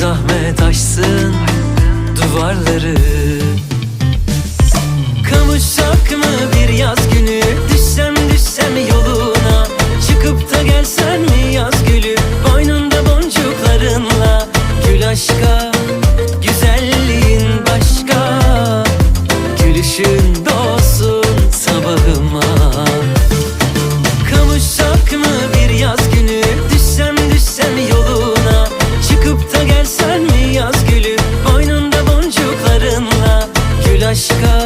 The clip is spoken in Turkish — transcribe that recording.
zahmet aşsın duvarları. Kavuşsak mı bir yaz günü, düşsem yoluna, çıkıp da gelsen mi yaz gülü, boynunda boncuklarınla. Gül aşka, güzelliğin başka, gülüşün doğsun sabahıma. Kavuşsak mı bir yaz günü, düşsem yoluna, çıkıp da gelsen mi yaz gülü, boynunda boncuklarınla. Gül aşka,